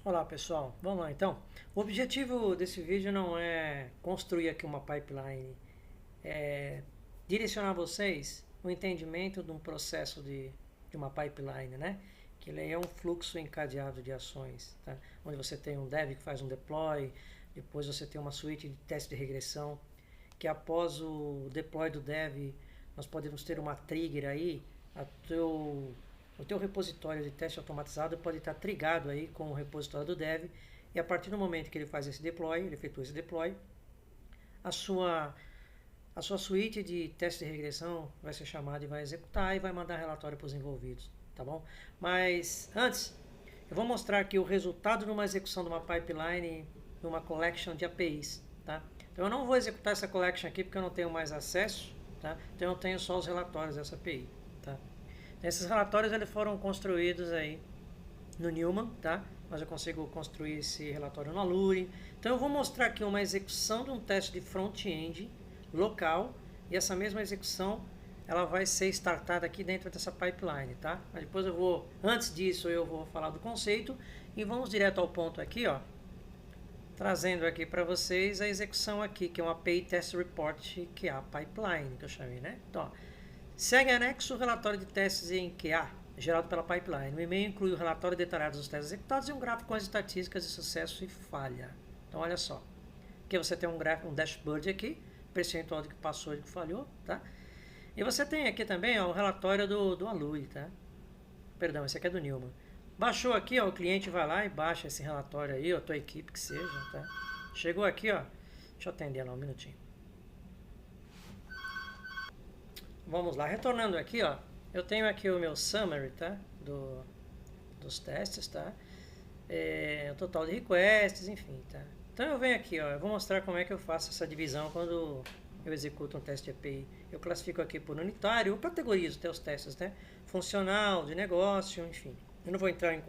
Olá pessoal, vamos lá então. O objetivo desse vídeo não é construir aqui uma pipeline, é direcionar vocês o entendimento de um processo de uma pipeline, né? Que ele é um fluxo encadeado de ações, tá? Onde você tem um dev que faz um deploy, depois você tem uma suíte de teste de regressão, que após o deploy do dev, nós podemos ter uma trigger aí, a teu, o teu repositório de teste automatizado pode estar trigado aí com o repositório do dev, e a partir do momento que ele faz esse deploy, ele efetua esse deploy, a sua, a sua suíte de teste de regressão vai ser chamada e vai executar e vai mandar relatório para os envolvidos, tá bom? Mas antes, eu vou mostrar aqui o resultado de uma execução de uma pipeline, de uma collection de APIs, tá? Então eu não vou executar essa collection aqui porque eu não tenho mais acesso, tá? Então eu tenho só os relatórios dessa API, tá? Esses relatórios eles foram construídos aí no Newman, tá? Mas eu consigo construir esse relatório no Allure. Então eu vou mostrar aqui uma execução de um teste de front-end local, e essa mesma execução ela vai ser startada aqui dentro dessa pipeline, tá? Mas depois eu vou, antes disso eu vou falar do conceito e vamos direto ao ponto aqui, ó, trazendo aqui para vocês a execução aqui, que é uma API Test Report, que é a pipeline que eu chamei, né? Então, ó, segue anexo o relatório de testes em QA, gerado pela pipeline. O e-mail inclui o relatório detalhado dos testes executados e um gráfico com as estatísticas de sucesso e falha. Então, olha só. Aqui você tem um gráfico, um dashboard aqui, percentual de que passou e de que falhou, tá? E você tem aqui também ó, o relatório do Alui, tá? Perdão, esse aqui é do Newman. Baixou aqui, ó, o cliente vai lá e baixa esse relatório aí, ó, tua equipe que seja, tá? Chegou aqui, ó. Deixa eu atender lá um minutinho. Vamos lá, retornando aqui, ó. Eu tenho aqui o meu summary, tá? Dos testes, tá? O total de requests, enfim, tá? Então eu venho aqui, ó. Eu vou mostrar como é que eu faço essa divisão quando eu executo um teste de API. Eu classifico aqui por unitário, eu categorizo até os testes, né? Funcional, de negócio, enfim. Eu não vou entrar no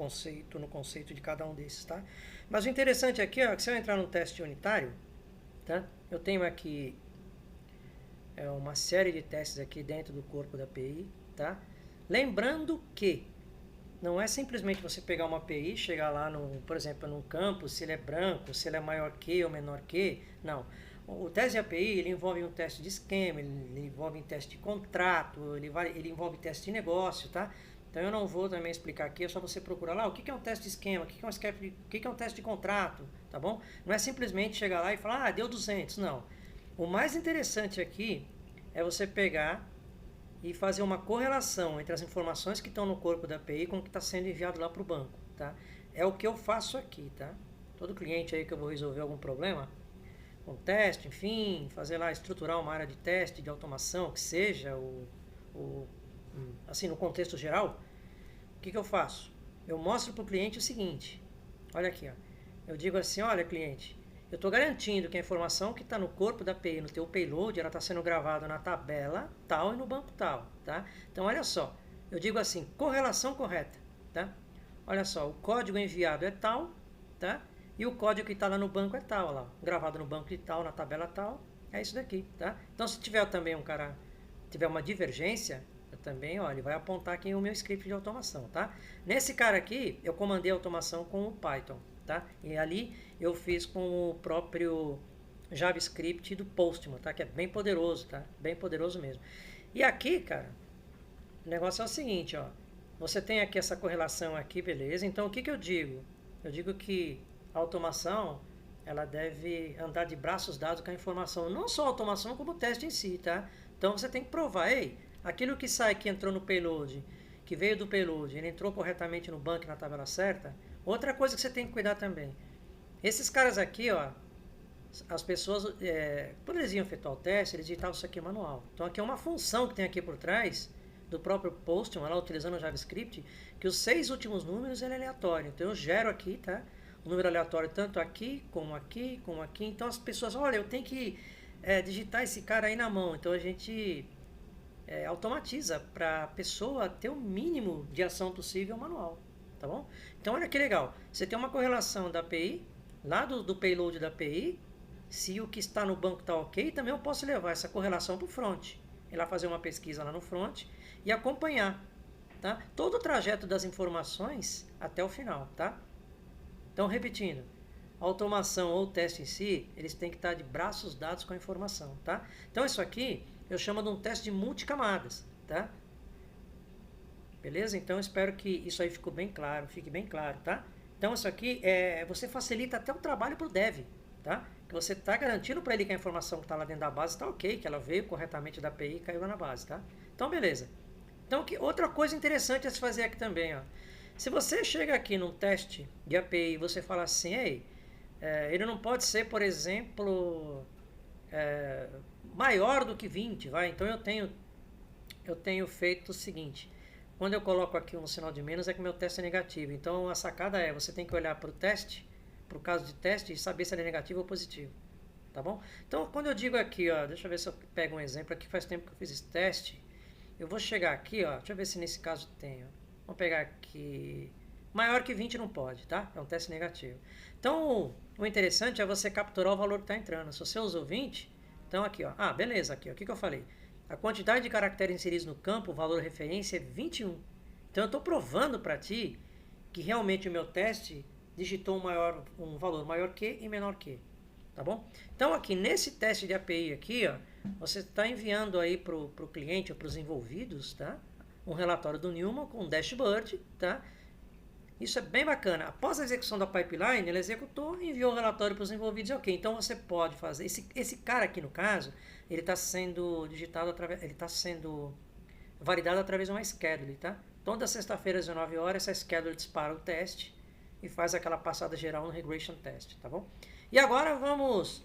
conceito de cada um desses, tá? Mas o interessante aqui, ó, que se eu entrar no teste unitário, tá? Eu tenho aqui uma série de testes aqui dentro do corpo da API, tá? Lembrando que não é simplesmente você pegar uma API, chegar lá, por exemplo, num campo, se ele é branco, se ele é maior que ou menor que, não. O teste de API, ele envolve um teste de esquema, ele envolve um teste de contrato, ele envolve teste de negócio, tá? Então eu não vou também explicar aqui, é só você procurar lá o que é um teste de esquema, o que é um teste de contrato, tá bom? Não é simplesmente chegar lá e falar, deu 200, não. O mais interessante aqui é você pegar e fazer uma correlação entre as informações que estão no corpo da API com o que está sendo enviado lá para o banco, tá? É o que eu faço aqui, tá? Todo cliente aí que eu vou resolver algum problema, um teste, enfim, fazer lá, estruturar uma área de teste, de automação, que seja, assim, no contexto geral, o que eu faço? Eu mostro para o cliente o seguinte, olha aqui, ó. Eu digo assim, olha cliente, eu estou garantindo que a informação que está no corpo da API, no teu payload, ela está sendo gravada na tabela tal e no banco tal, tá? Então, olha só, eu digo assim, correlação correta, tá? Olha só, o código enviado é tal, tá? E o código que está lá no banco é tal, lá, gravado no banco de tal, na tabela tal, é isso daqui, tá? Então, se tiver também um cara, tiver uma divergência, eu também, ó, ele vai apontar aqui o meu script de automação, tá? Nesse cara aqui, eu comandei a automação com o Python, tá? E ali eu fiz com o próprio JavaScript do Postman, tá? Que é bem poderoso, tá? Bem poderoso mesmo. E aqui, cara, o negócio é o seguinte, ó. Você tem aqui essa correlação aqui, beleza? Então, o que eu digo? Eu digo que a automação, ela deve andar de braços dados com a informação. Não só a automação, como o teste em si, tá? Então, você tem que provar, ei, aquilo que sai, que entrou no payload, que veio do payload, ele entrou corretamente no banco na tabela certa. Outra coisa que você tem que cuidar também. Esses caras aqui, ó, as pessoas, quando eles iam efetuar o teste, eles digitavam isso aqui manual. Então aqui é uma função que tem aqui por trás do próprio Postman, lá utilizando o JavaScript, que os 6 últimos números ele é aleatório. Então eu gero aqui, tá? O número aleatório tanto aqui, como aqui, como aqui. Então as pessoas, olha, eu tenho que digitar esse cara aí na mão. Então a gente automatiza para a pessoa ter o mínimo de ação possível manual, tá bom? Então olha que legal, você tem uma correlação da API, lá do payload da API, se o que está no banco está ok, também eu posso levar essa correlação para o front, ir lá fazer uma pesquisa lá no front e acompanhar, tá? Todo o trajeto das informações até o final, tá? Então, repetindo, a automação ou o teste em si, eles têm que estar de braços dados com a informação, tá? Então, isso aqui eu chamo de um teste de multicamadas, tá? Beleza? Então, espero que isso aí fique bem claro, tá? Então, isso aqui, você facilita até o trabalho para o dev, tá? Que você está garantindo para ele que a informação que está lá dentro da base está ok, que ela veio corretamente da API e caiu lá na base, tá? Então, beleza. Então, outra coisa interessante a se fazer aqui também, ó. Se você chega aqui num teste de API e você fala assim, ei, ele não pode ser, por exemplo, maior do que 20, vai? Então, eu tenho feito o seguinte, quando eu coloco aqui um sinal de menos é que meu teste é negativo. Então, a sacada você tem que olhar para o teste, para o caso de teste, e saber se ele é negativo ou positivo. Tá bom? Então, quando eu digo aqui, ó, deixa eu ver se eu pego um exemplo aqui, faz tempo que eu fiz esse teste. Eu vou chegar aqui, ó, deixa eu ver se nesse caso tem. Ó. Vamos pegar aqui, maior que 20 não pode, tá? É um teste negativo. Então, o interessante é você capturar o valor que está entrando. Se você usou 20, então aqui, ó, beleza, aqui, ó, o que eu falei? A quantidade de caracteres inseridos no campo, o valor referência é 21. Então, eu estou provando para ti que realmente o meu teste digitou um valor maior que e menor que. Tá bom? Então, aqui nesse teste de API aqui, ó, você está enviando aí para o cliente ou para os envolvidos, tá? Um relatório do Newman com um dashboard, tá? Isso é bem bacana. Após a execução da pipeline, ele executou e enviou o relatório para os envolvidos. Ok, então você pode fazer. Esse cara aqui, no caso, ele está sendo digitado através. Ele está sendo validado através de uma schedule, tá? Toda sexta-feira às 19 horas, essa schedule dispara o teste e faz aquela passada geral no regression test, tá bom? E agora vamos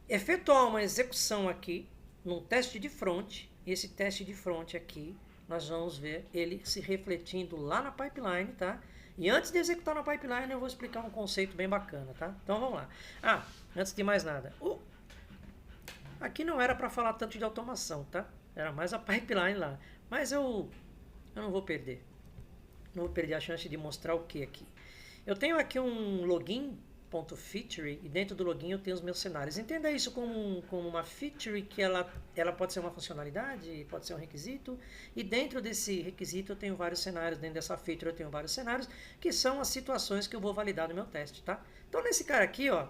efetuar uma execução aqui num teste de front. E esse teste de front aqui, nós vamos ver ele se refletindo lá na pipeline, tá? E antes de executar na pipeline, eu vou explicar um conceito bem bacana, tá? Então vamos lá. Antes de mais nada, aqui não era para falar tanto de automação, tá? Era mais a pipeline lá. Mas eu não vou perder. Não vou perder a chance de mostrar o que aqui. Eu tenho aqui um login.feature e dentro do login eu tenho os meus cenários. Entenda isso como uma feature que ela pode ser uma funcionalidade, pode ser um requisito. E dentro desse requisito eu tenho vários cenários. Dentro dessa feature eu tenho vários cenários que são as situações que eu vou validar no meu teste, tá? Então nesse cara aqui, ó,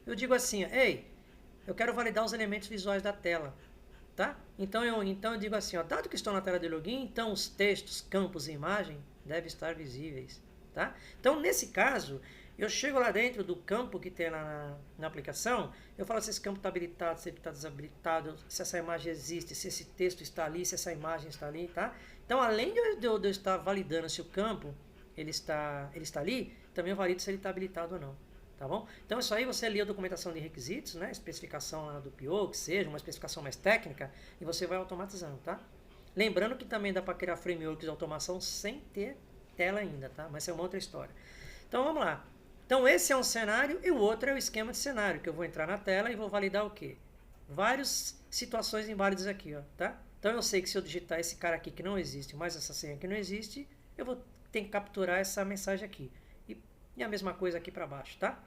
eu digo assim, ei, eu quero validar os elementos visuais da tela. Tá? Então eu digo assim, ó, dado que estou na tela de login, então os textos, campos e imagem devem estar visíveis. Tá? Então, nesse caso, eu chego lá dentro do campo que tem na aplicação, eu falo se esse campo está habilitado, se ele está desabilitado, se essa imagem existe, se esse texto está ali, se essa imagem está ali. Tá? Então, além de eu estar validando se o campo ele está ali, também eu valido se ele está habilitado ou não. Tá bom? Então, isso aí você lê a documentação de requisitos, né? Especificação lá do PO, que seja, uma especificação mais técnica, e você vai automatizando, tá? Lembrando que também dá para criar frameworks de automação sem ter tela ainda, tá? Mas isso é uma outra história. Então, vamos lá. Então, esse é um cenário e o outro é o esquema de cenário, que eu vou entrar na tela e vou validar o quê? Várias situações inválidas aqui, ó, tá? Então, eu sei que se eu digitar esse cara aqui que não existe, mais essa senha que não existe, eu vou ter que capturar essa mensagem aqui. E a mesma coisa aqui para baixo, tá?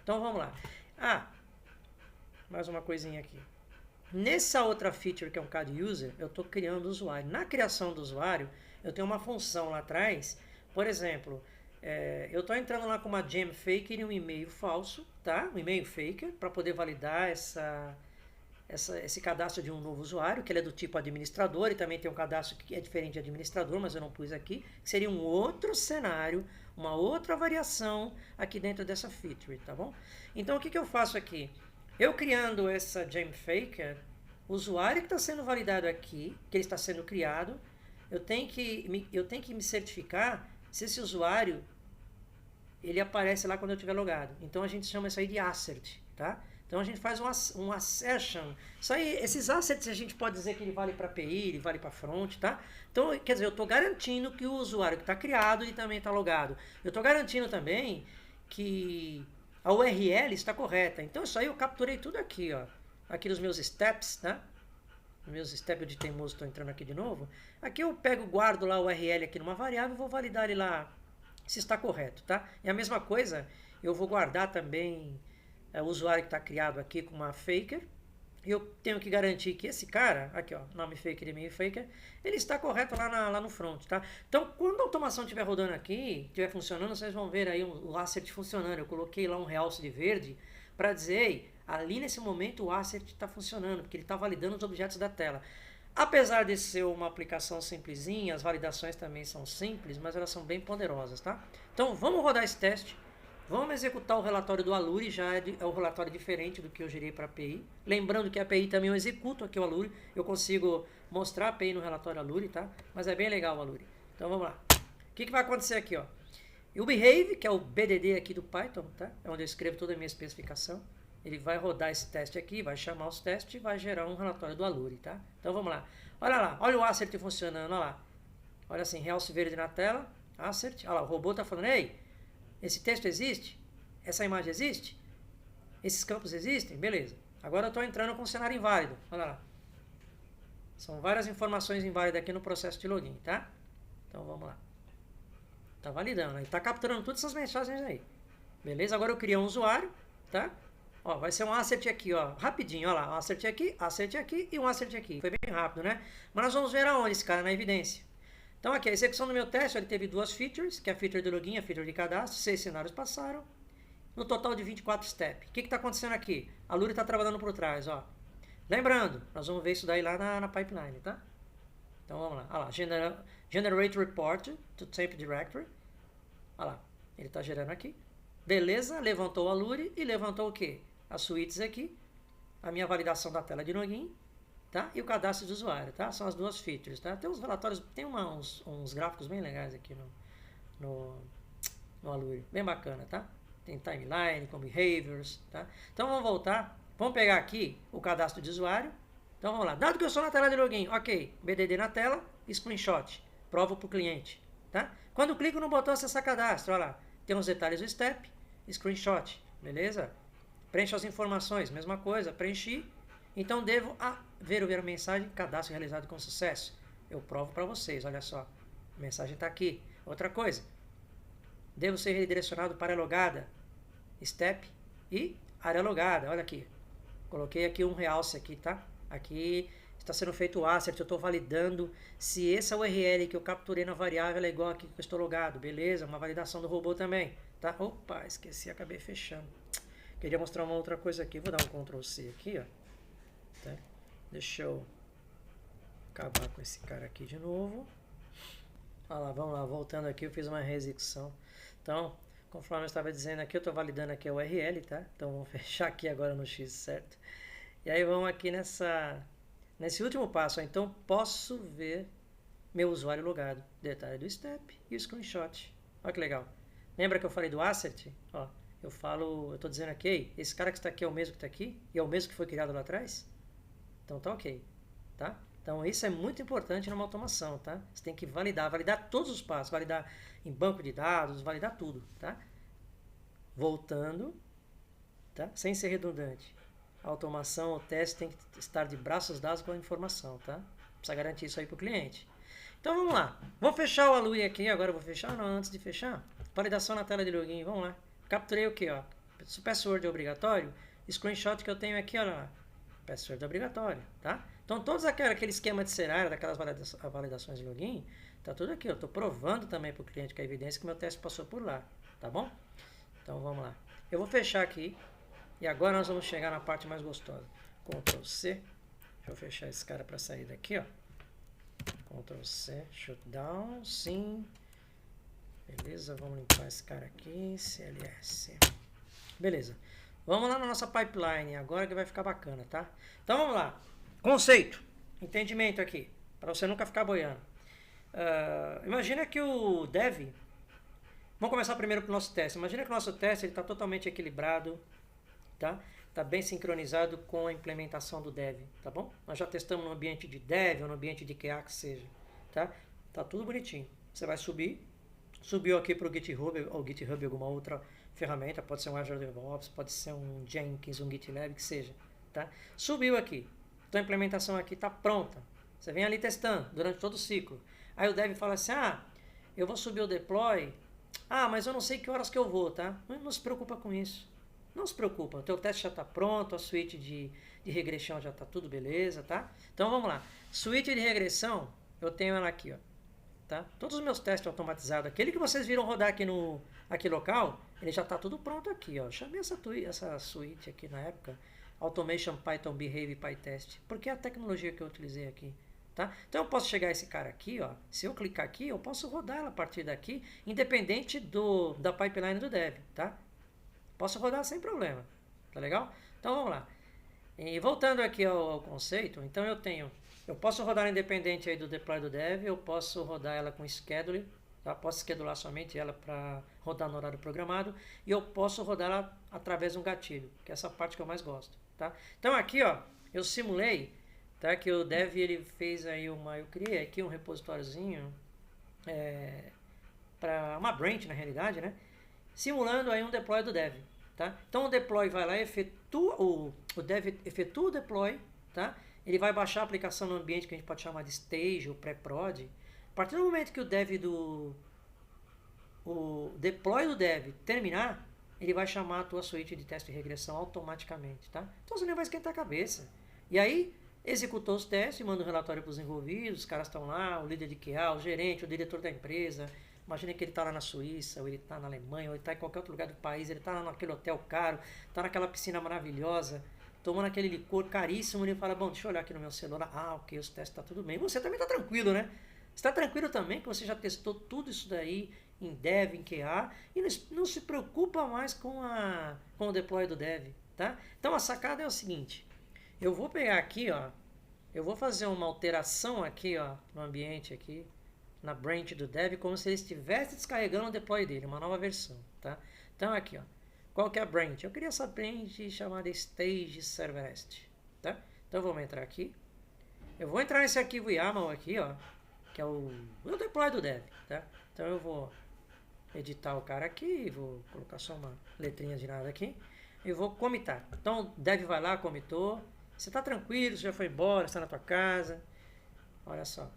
Então vamos lá. Mais uma coisinha aqui. Nessa outra feature que é um CAD User, eu estou criando o usuário. Na criação do usuário, eu tenho uma função lá atrás. Por exemplo, eu estou entrando lá com uma gem faker e um e-mail falso, tá? Um e-mail faker, para poder validar esse cadastro de um novo usuário, que ele é do tipo administrador, e também tem um cadastro que é diferente de administrador, mas eu não pus aqui, que seria um outro cenário, uma outra variação aqui dentro dessa feature, tá bom? Então, o que eu faço aqui? Eu criando essa gem faker, o usuário que está sendo validado aqui, que ele está sendo criado, eu tenho que me certificar se esse usuário ele aparece lá quando eu estiver logado. Então, a gente chama isso aí de assert, tá? Então a gente faz um assertion. Isso aí, esses assets a gente pode dizer que ele vale para API, ele vale para front, tá? Então, quer dizer, eu estou garantindo que o usuário que está criado e também está logado. Eu estou garantindo também que a URL está correta. Então isso aí eu capturei tudo aqui, ó. Aqui nos meus steps, tá? Nos meus steps de teimoso, estou entrando aqui de novo. Aqui eu guardo lá a URL aqui numa variável e vou validar ele lá se está correto, tá? E a mesma coisa, eu vou guardar também o usuário que está criado aqui com uma faker, eu tenho que garantir que esse cara, aqui ó, nome faker e e-mail faker, ele está correto lá no front, tá? Então, quando a automação estiver rodando aqui, estiver funcionando, vocês vão ver aí o assert funcionando. Eu coloquei lá um realce de verde para dizer, ei, ali nesse momento o assert está funcionando, porque ele está validando os objetos da tela. Apesar de ser uma aplicação simplesinha, as validações também são simples, mas elas são bem poderosas, tá? Então, vamos rodar esse teste. Vamos executar o relatório do Aluri, já é um relatório diferente do que eu gerei para a API. Lembrando que a API também eu executo aqui o Aluri, eu consigo mostrar a API no relatório Aluri, tá? Mas é bem legal o Aluri. Então vamos lá. O que vai acontecer aqui, ó? E o Behave, que é o BDD aqui do Python, tá? É onde eu escrevo toda a minha especificação. Ele vai rodar esse teste aqui, vai chamar os testes e vai gerar um relatório do Aluri, tá? Então vamos lá. Olha lá, olha o assert funcionando, olha lá. Olha assim, realce verde na tela, assert. Olha lá, o robô tá falando, ei, esse texto existe? Essa imagem existe? Esses campos existem? Beleza. Agora eu estou entrando com um cenário inválido. Olha lá. São várias informações inválidas aqui no processo de login, tá? Então vamos lá. Está validando, ele está capturando todas essas mensagens aí. Beleza? Agora eu criei um usuário, tá? Ó, vai ser um assert aqui, ó, rapidinho, ó lá, um assert aqui e um assert aqui. Foi bem rápido, né? Mas nós vamos ver aonde esse cara na evidência. Então aqui, a execução do meu teste, ele teve duas features, que é a feature de login e a feature de cadastro, 6 cenários passaram, no total de 24 steps. O que está acontecendo aqui? A Luri está trabalhando por trás, ó. Lembrando, nós vamos ver isso daí lá na pipeline, tá? Então vamos lá, olha lá, generate report to temp directory, olha lá, ele está gerando aqui. Beleza, levantou a Luri e levantou o quê? As suítes aqui, a minha validação da tela de login, tá? E o cadastro de usuário, tá? São as duas features, tá? Tem uns relatórios, tem uns gráficos bem legais aqui no Aluri, bem bacana, tá? Tem timeline, com behaviors, tá? Então vamos voltar, vamos pegar aqui o cadastro de usuário. Então vamos lá, dado que eu sou na tela de login, ok, BDD na tela, screenshot, provo para o cliente, tá? Quando eu clico no botão acessar cadastro, olha lá, tem os detalhes do step, screenshot, beleza? Preencho as informações, mesma coisa, preenchi. Então devo ver a mensagem, cadastro realizado com sucesso. Eu provo para vocês, olha só. A mensagem está aqui. Outra coisa, devo ser redirecionado para a logada, step e área logada. Olha aqui, coloquei aqui um realce aqui, tá? Aqui está sendo feito o assert, eu estou validando se essa URL que eu capturei na variável é igual aqui que eu estou logado. Beleza, uma validação do robô também, tá? Opa, esqueci, acabei fechando. Queria mostrar uma outra coisa aqui, vou dar um Ctrl C aqui, ó. Tá? Deixa eu acabar com esse cara aqui de novo. Olha lá, vamos lá, voltando aqui, eu fiz uma reexecução. Então, conforme eu estava dizendo aqui, eu estou validando aqui a URL, tá? Então, vamos fechar aqui agora no X, certo? E aí, vamos aqui nesse último passo. Ó. Então, posso ver meu usuário logado. Detalhe do step e o screenshot. Olha que legal. Lembra que eu falei do assert? Ó, eu estou dizendo aqui, esse cara que está aqui é o mesmo que está aqui? E é o mesmo que foi criado lá atrás? Então, tá ok, tá? Então, isso é muito importante numa automação, tá? Você tem que validar todos os passos, validar em banco de dados, validar tudo, tá? Voltando, tá? Sem ser redundante. A automação, o teste tem que estar de braços dados com a informação, tá? Precisa garantir isso aí para o cliente. Então, vamos lá. Vou fechar o Alui aqui, agora eu vou fechar, não, antes de fechar. Validação na tela de login, vamos lá. Capturei o que, ó? Se o password é obrigatório, screenshot que eu tenho aqui, olha lá. Password é obrigatório, tá? Então, todos aquele esquema de cenário, daquelas validações de login, tá tudo aqui. Eu estou provando também para o cliente com a evidência que meu teste passou por lá, tá bom? Então, vamos lá. Eu vou fechar aqui e agora nós vamos chegar na parte mais gostosa. Ctrl C. Deixa eu fechar esse cara para sair daqui, ó. Ctrl C, shutdown, sim. Beleza, vamos limpar esse cara aqui, CLS. Beleza. Vamos lá na nossa pipeline, agora que vai ficar bacana, tá? Então vamos lá. Conceito, entendimento aqui, para você nunca ficar boiando. Imagina que o dev... Vamos começar primeiro com o nosso teste. Imagina que o nosso teste está totalmente equilibrado, tá? Está bem sincronizado com a implementação do dev, tá bom? Nós já testamos no ambiente de dev ou no ambiente de QA que seja, tá? Tá tudo bonitinho. Você vai subir, subiu aqui para o GitHub ou GitHub alguma outra ferramenta, pode ser um Azure DevOps, pode ser um Jenkins, um GitLab, que seja, tá? Subiu aqui, então a implementação aqui está pronta. Você vem ali testando durante todo o ciclo. Aí o dev fala assim, eu vou subir o deploy, mas eu não sei que horas que eu vou, tá? Não se preocupa com isso. Não se preocupa, o teu teste já está pronto, a suíte de regressão já está tudo beleza, tá? Então vamos lá. Suíte de regressão, eu tenho ela aqui, ó. Tá? Todos os meus testes automatizados, aquele que vocês viram rodar aqui local, ele já está tudo pronto aqui, ó. Chamei essa suíte aqui na época, Automation Python Behave PyTest, porque é a tecnologia que eu utilizei aqui. Tá? Então eu posso chegar a esse cara aqui, ó. Se eu clicar aqui, eu posso rodar ela a partir daqui, independente da pipeline do dev, tá? Posso rodar sem problema, tá legal? Então vamos lá. E voltando aqui ao conceito, então eu posso rodar independente aí do deploy do dev, eu posso rodar ela com schedule, tá? Posso schedular somente ela para rodar no horário programado, e eu posso rodar ela através de um gatilho, que é essa parte que eu mais gosto, tá? Então aqui, ó, eu simulei, tá? Que o dev ele fez aí eu criei aqui um repositóriozinho para uma branch na realidade, né? Simulando aí um deploy do dev, tá? Então o deploy vai lá e o dev efetua o deploy, tá? Ele vai baixar a aplicação no ambiente que a gente pode chamar de stage ou pré-prod. A partir do momento que o deploy do dev terminar, ele vai chamar a tua suíte de teste de regressão automaticamente, tá? Então você nem vai esquentar a cabeça. E aí, executou os testes, manda um relatório para os envolvidos, os caras estão lá, o líder de QA, o gerente, o diretor da empresa. Imagina que ele está lá na Suíça, ou ele está na Alemanha, ou ele está em qualquer outro lugar do país, ele está lá naquele hotel caro, está naquela piscina maravilhosa, tomando aquele licor caríssimo, e ele fala, bom, deixa eu olhar aqui no meu celular, ok, os testes estão tudo bem. E você também está tranquilo, né? Você está tranquilo também que você já testou tudo isso daí em dev, em QA, e não se preocupa mais com o deploy do dev, tá? Então a sacada é o seguinte, eu vou pegar aqui, ó, eu vou fazer uma alteração aqui, ó, no ambiente aqui, na branch do dev, como se ele estivesse descarregando o deploy dele, uma nova versão, tá? Então aqui, ó, qual que é a branch? Eu queria essa branch chamada Stage Server REST, tá? Então vamos entrar aqui, eu vou entrar nesse arquivo YAML aqui, ó, que é o deploy do dev, tá? Então eu vou editar o cara aqui, vou colocar só uma letrinha de nada aqui, e vou comitar. Então o dev vai lá, comitou, você está tranquilo, você já foi embora, está na tua casa, olha só,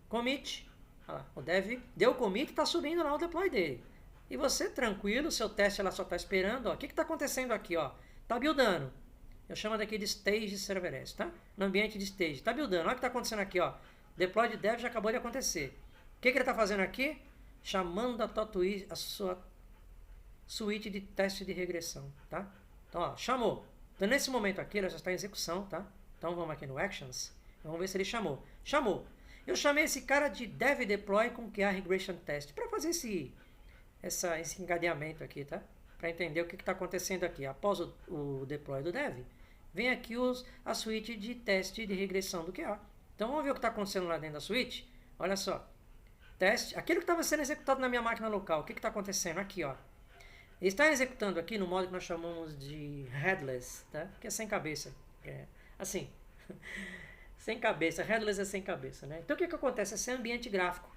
commit. Olha lá, o dev deu commit e está subindo lá o deploy dele. E você, tranquilo, seu teste ela só está esperando. Ó, o que está acontecendo aqui? Está buildando. Eu chamo daqui de Stage Server REST, tá? No ambiente de Stage. Está buildando. Olha o que está acontecendo aqui. Ó. Deploy de dev já acabou de acontecer. O que ele está fazendo aqui? Chamando a sua suíte de teste de regressão. Tá? Então, ó, chamou. Então, nesse momento aqui, ela já está em execução. Tá? Então, vamos aqui no Actions. Vamos ver se ele chamou. Chamou. Eu chamei esse cara de Dev Deploy com QA Regression Test para fazer esse encadeamento aqui, tá? Para entender o que está acontecendo aqui. Após o deploy do Dev, vem aqui a suíte de teste de regressão do QA. Então vamos ver o que está acontecendo lá dentro da suíte. Olha só. Teste, aquilo que estava sendo executado na minha máquina local, o que está acontecendo? Aqui, ó. Ele está executando aqui no modo que nós chamamos de headless, tá? Que é sem cabeça. Assim... sem cabeça, headless é sem cabeça, né? Então o que acontece? Esse ambiente gráfico.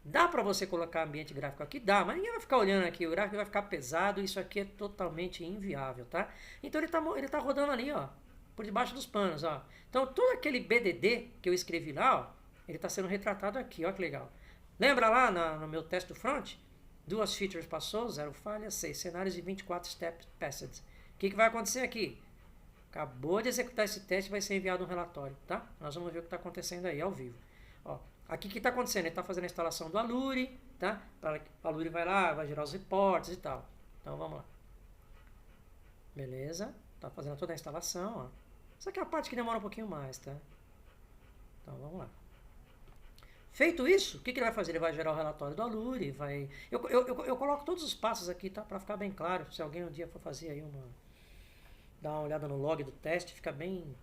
Dá para você colocar ambiente gráfico aqui? Dá, mas ninguém vai ficar olhando aqui, o gráfico vai ficar pesado, isso aqui é totalmente inviável, tá? Então ele tá rodando ali, ó, por debaixo dos panos, ó. Então todo aquele BDD que eu escrevi lá, ó, ele está sendo retratado aqui, ó que legal. Lembra lá no meu teste do front? 2 features passou, 0 falhas, 6 cenários e 24 steps passed. O que vai acontecer aqui? Acabou de executar esse teste, vai ser enviado um relatório, tá? Nós vamos ver o que está acontecendo aí, ao vivo. Ó, aqui o que está acontecendo? Ele está fazendo a instalação do Aluri, tá? O Aluri vai lá, vai gerar os reportes e tal. Então, vamos lá. Beleza. Está fazendo toda a instalação, ó. Essa aqui é a parte que demora um pouquinho mais, tá? Então, vamos lá. Feito isso, o que ele vai fazer? Ele vai gerar o relatório do Aluri, vai... Eu coloco todos os passos aqui, tá? Para ficar bem claro, se alguém um dia for fazer aí dá uma olhada no log do teste, fica bem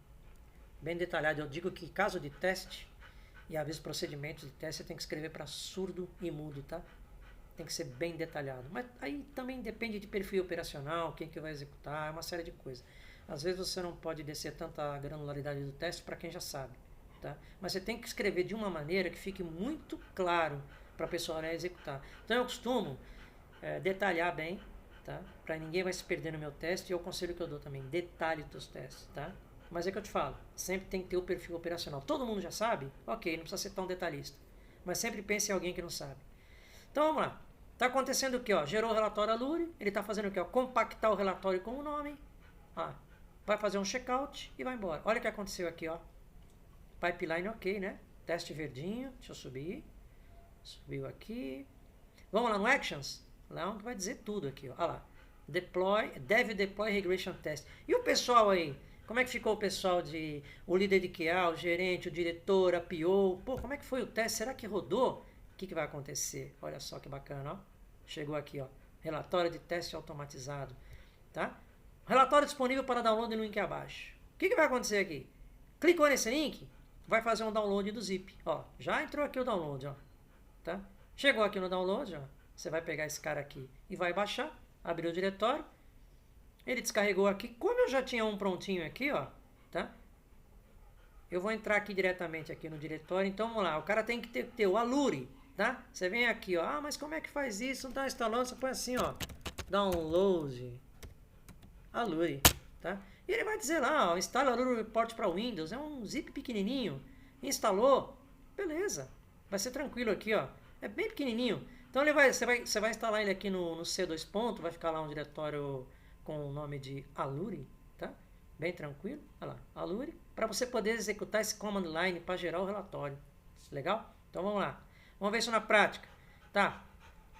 detalhado. Eu digo que caso de teste e às vezes procedimentos de teste, você tem que escrever para surdo e mudo, tá? Tem que ser bem detalhado. Mas aí também depende de perfil operacional, quem que vai executar, uma série de coisas. Às vezes você não pode descer tanta granularidade do teste para quem já sabe, tá? Mas você tem que escrever de uma maneira que fique muito claro para a pessoa executar. Então eu costumo detalhar bem, tá? Para ninguém vai se perder no meu teste, e é o conselho que eu dou também, detalhe os teus testes, tá? Mas é que eu te falo, sempre tem que ter o perfil operacional. Todo mundo já sabe? Ok, não precisa ser tão detalhista. Mas sempre pense em alguém que não sabe. Então vamos lá. Está acontecendo o que? Gerou o relatório Aluri, ele está fazendo o que? Compactar o relatório com o nome, Ah, vai fazer um checkout e vai embora. Olha o que aconteceu aqui, ó. Pipeline ok, né? Teste verdinho. Deixa eu subir. Subiu aqui. Vamos lá no Actions? Lá onde vai dizer tudo aqui, ó. Olha lá. Dev Deploy Regression Test. E o pessoal aí? Como é que ficou o pessoal o líder de QA, o gerente, o diretor, a PO? Pô, como é que foi o teste? Será que rodou? O que vai acontecer? Olha só que bacana, ó. Chegou aqui, ó. Relatório de teste automatizado, tá? Relatório disponível para download no link abaixo. O que vai acontecer aqui? Clicou nesse link, vai fazer um download do zip. Ó, já entrou aqui o download, ó. Tá? Chegou aqui no download, ó. Você vai pegar esse cara aqui e vai baixar, abrir o diretório. Ele descarregou aqui. Como eu já tinha um prontinho aqui, ó, tá? Eu vou entrar aqui diretamente aqui no diretório. Então, vamos lá. O cara tem que ter o Aluri, tá? Você vem aqui, ó. Ah, mas como é que faz isso? Não tá instalando. Você põe assim, ó. Download Aluri, tá? E ele vai dizer lá, ó, instala Aluri Report para Windows. É um zip pequenininho. Instalou. Beleza. Vai ser tranquilo aqui, ó. É bem pequenininho. Então você vai instalar ele aqui no C2 ponto. Vai ficar lá um diretório com o nome de Aluri, tá? Bem tranquilo. Olha lá, Aluri. Para você poder executar esse command line para gerar o relatório. Legal? Então vamos lá. Vamos ver isso na prática. Tá?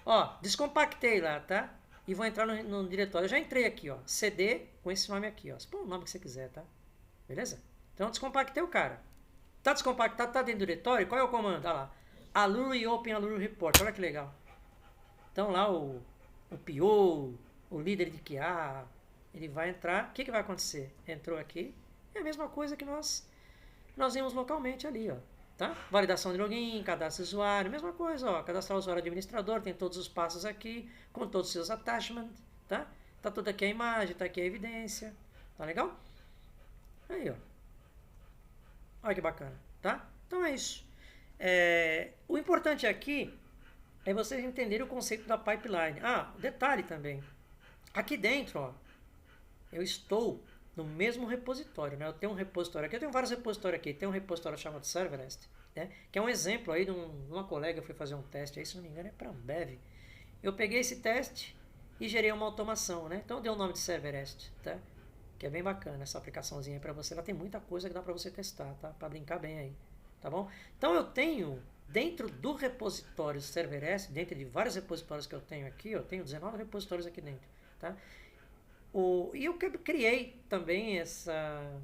Ó, descompactei lá, tá? E vou entrar no diretório. Eu já entrei aqui, ó. CD com esse nome aqui, ó. Você põe o nome que você quiser, tá? Beleza? Então descompactei o cara. Tá descompactado, tá dentro do diretório? Qual é o comando? Olha lá. Aluri Open Aluri Report. Olha que legal. Então lá o PO, o líder de QA, ele vai entrar. O que vai acontecer? Entrou aqui. É a mesma coisa que nós vimos localmente ali, ó. Tá? Validação de login, cadastro de usuário, mesma coisa, ó. Cadastrar o usuário administrador, tem todos os passos aqui, com todos os seus attachments, tá? Tá tudo aqui a imagem, tá aqui a evidência. Tá legal? Aí, ó. Olha que bacana, tá? Então é isso. O importante aqui é vocês entenderem o conceito da pipeline. Ah, detalhe também. Aqui dentro, ó, eu estou no mesmo repositório, né? Eu tenho um repositório aqui, eu tenho vários repositórios aqui. Tem um repositório chamado Serverest, né? Que é um exemplo aí de uma colega foi fazer um teste, aí se não me engano é para Ambev. Eu peguei esse teste e gerei uma automação, né? Então eu dei o nome de Serverest, tá? Que é bem bacana essa aplicaçãozinha para você. Ela tem muita coisa que dá para você testar, tá? Para brincar bem aí, tá bom? Então eu tenho dentro do repositório Serverest, dentro de vários repositórios que eu tenho aqui, eu tenho 19 repositórios aqui dentro, tá? E eu criei também essa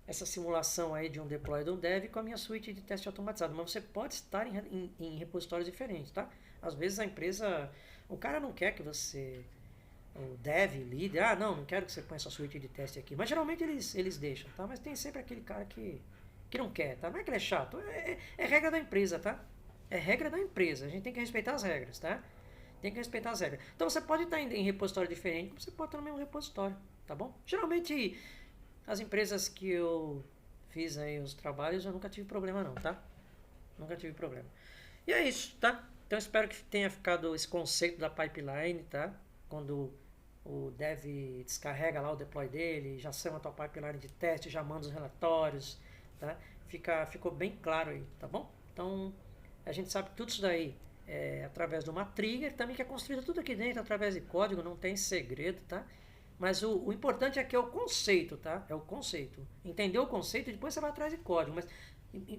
simulação aí de um deploy de um dev com a minha suite de teste automatizado, mas você pode estar em repositórios diferentes, tá? Às vezes a empresa, o cara não quer que você, o dev, líder, não quero que você ponha essa suite de teste aqui, mas geralmente eles deixam, tá? Mas tem sempre aquele cara que não quer, tá? Não é que ele é chato, é regra da empresa, tá? É regra da empresa, a gente tem que respeitar as regras, tá? Tem que respeitar as regras. Então você pode estar em repositório diferente, como você pode estar no mesmo repositório, tá bom? Geralmente as empresas que eu fiz aí os trabalhos, eu nunca tive problema não, tá? Nunca tive problema. E é isso, tá? Então espero que tenha ficado esse conceito da pipeline, tá? Quando o dev descarrega lá o deploy dele, já sai uma tua pipeline de teste, já manda os relatórios, tá? Ficou bem claro aí, tá bom? Então a gente sabe que tudo isso daí através de uma trigger, também que é construída tudo aqui dentro através de código, não tem segredo, tá? Mas o importante aqui é o conceito, tá? É o conceito. Entender o conceito e depois você vai atrás de código, mas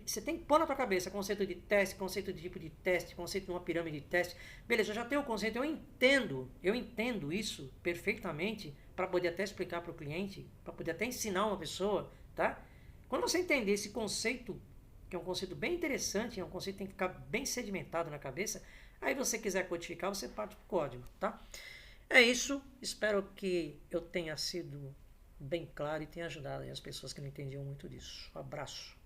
você tem que pôr na tua cabeça conceito de teste, conceito de tipo de teste, conceito de uma pirâmide de teste. Beleza, eu já tenho o conceito, eu entendo isso perfeitamente para poder até explicar para o cliente, para poder até ensinar uma pessoa, tá? Quando você entender esse conceito, que é um conceito bem interessante, é um conceito que tem que ficar bem sedimentado na cabeça, aí você quiser codificar, você parte para o código, tá? É isso, espero que eu tenha sido bem claro e tenha ajudado as pessoas que não entendiam muito disso. Um abraço.